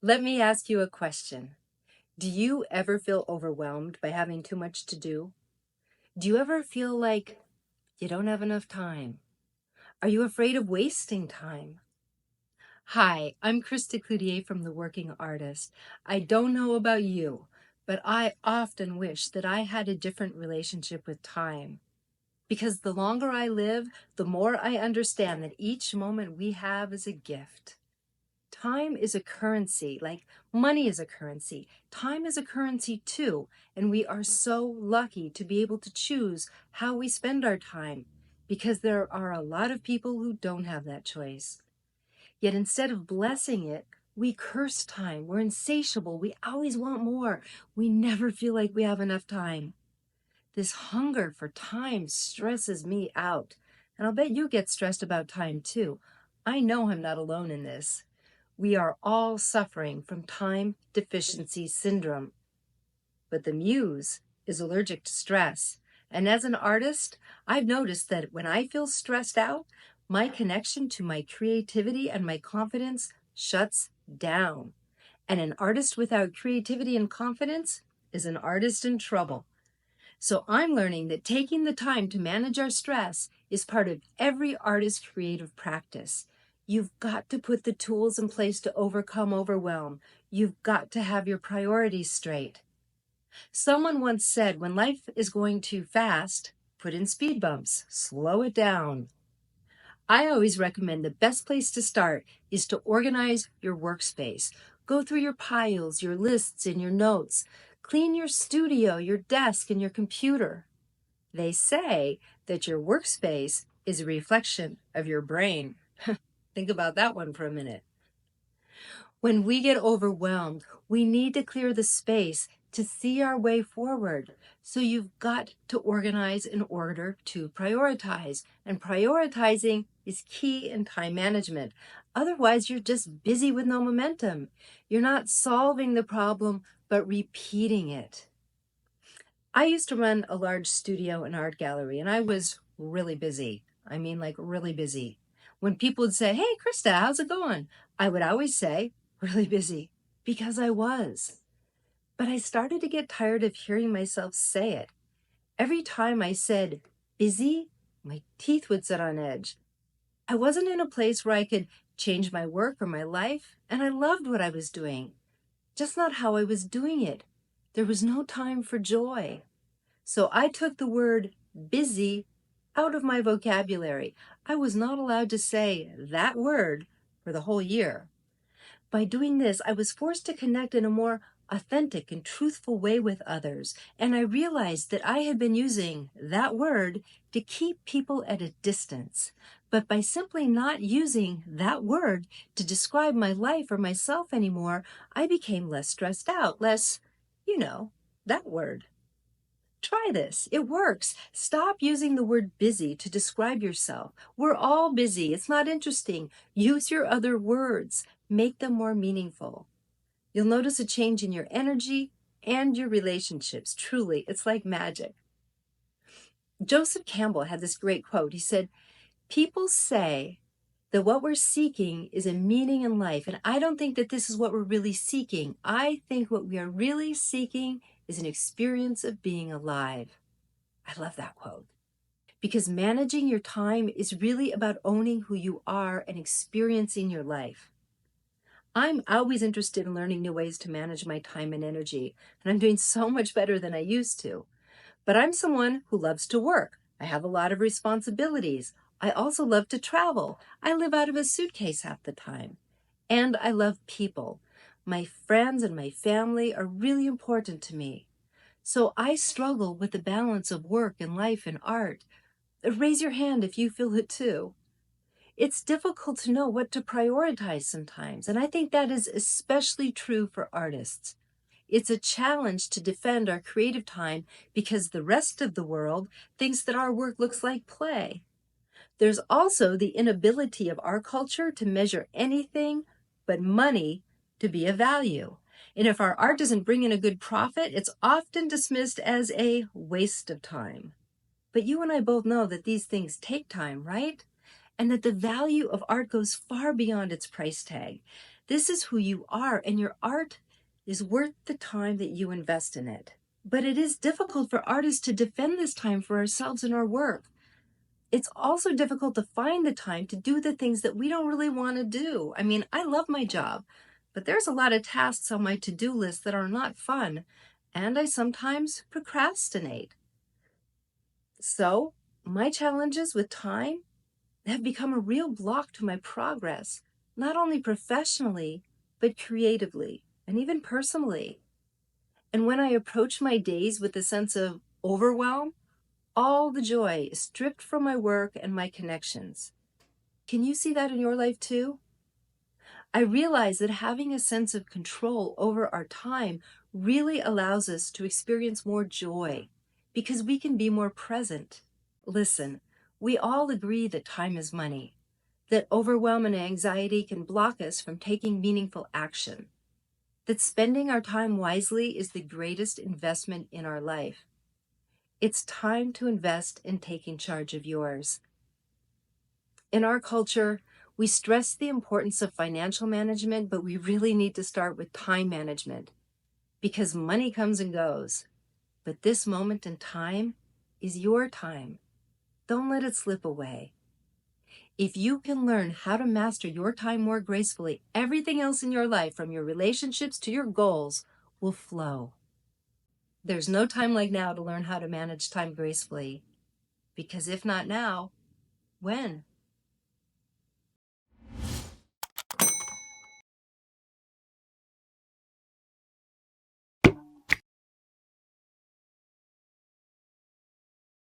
Let me ask you a question. Do you ever feel overwhelmed by having too much to do? Do you ever feel like you don't have enough time? Are you afraid of wasting time? Hi, I'm Krista Cloutier from The Working Artist. I don't know about you, but I often wish that I had a different relationship with time. Because the longer I live, the more I understand that each moment we have is a gift. Time is a currency, like money is a currency. Time is a currency too, and we are so lucky to be able to choose how we spend our time because there are a lot of people who don't have that choice. Yet instead of blessing it, we curse time. We're insatiable. We always want more. We never feel like we have enough time. This hunger for time stresses me out, and I'll bet you get stressed about time too. I know I'm not alone in this. We are all suffering from time deficiency syndrome. But the muse is allergic to stress. And as an artist, I've noticed that when I feel stressed out, my connection to my creativity and my confidence shuts down. And an artist without creativity and confidence is an artist in trouble. So I'm learning that taking the time to manage our stress is part of every artist's creative practice. You've got to put the tools in place to overcome overwhelm. You've got to have your priorities straight. Someone once said, when life is going too fast, put in speed bumps, slow it down. I always recommend the best place to start is to organize your workspace. Go through your piles, your lists, and your notes. Clean your studio, your desk, and your computer. They say that your workspace is a reflection of your brain. Think about that one for a minute. When we get overwhelmed, we need to clear the space to see our way forward. So you've got to organize in order to prioritize. And prioritizing is key in time management. Otherwise, you're just busy with no momentum. You're not solving the problem, but repeating it. I used to run a large studio and art gallery, and I was really busy. I mean, like really busy. When people would say, "Hey, Krista, how's it going?" I would always say, "Really busy," because I was. But I started to get tired of hearing myself say it. Every time I said busy, my teeth would sit on edge. I wasn't in a place where I could change my work or my life, and I loved what I was doing, just not how I was doing it. There was no time for joy. So I took the word busy out of my vocabulary. I was not allowed to say that word for the whole year. By doing this, I was forced to connect in a more authentic and truthful way with others, and I realized that I had been using that word to keep people at a distance. But by simply not using that word to describe my life or myself anymore, I became less stressed out, less, that word. Try this. It works. Stop using the word busy to describe yourself. We're all busy. It's not interesting. Use your other words. Make them more meaningful. You'll notice a change in your energy and your relationships. Truly, it's like magic. Joseph Campbell had this great quote. He said, "People say that what we're seeking is a meaning in life. And I don't think that this is what we're really seeking. I think what we are really seeking is an experience of being alive." I love that quote. Because managing your time is really about owning who you are and experiencing your life. I'm always interested in learning new ways to manage my time and energy, and I'm doing so much better than I used to. But I'm someone who loves to work. I have a lot of responsibilities. I also love to travel. I live out of a suitcase half the time. And I love people. My friends and my family are really important to me. So I struggle with the balance of work and life and art. Raise your hand if you feel it too. It's difficult to know what to prioritize sometimes, and I think that is especially true for artists. It's a challenge to defend our creative time because the rest of the world thinks that our work looks like play. There's also the inability of our culture to measure anything but money to be of value. And if our art doesn't bring in a good profit, it's often dismissed as a waste of time. But you and I both know that these things take time, right? and that the value of art goes far beyond its price tag. This is who you are, and your art is worth the time that you invest in it. But it is difficult for artists to defend this time for ourselves and our work. It's also difficult to find the time to do the things that we don't really want to do. I mean, I love my job, but there's a lot of tasks on my to-do list that are not fun, and I sometimes procrastinate. So, my challenges with time have become a real block to my progress, not only professionally, but creatively and even personally. And when I approach my days with a sense of overwhelm, all the joy is stripped from my work and my connections. Can you see that in your life too? I realize that having a sense of control over our time really allows us to experience more joy because we can be more present. Listen, we all agree that time is money, that overwhelm and anxiety can block us from taking meaningful action, that spending our time wisely is the greatest investment in our life. It's time to invest in taking charge of yours. In our culture, we stress the importance of financial management, but we really need to start with time management because money comes and goes. But this moment in time is your time. Don't let it slip away. If you can learn how to master your time more gracefully, everything else in your life, from your relationships to your goals, will flow. There's no time like now to learn how to manage time gracefully, because if not now, when?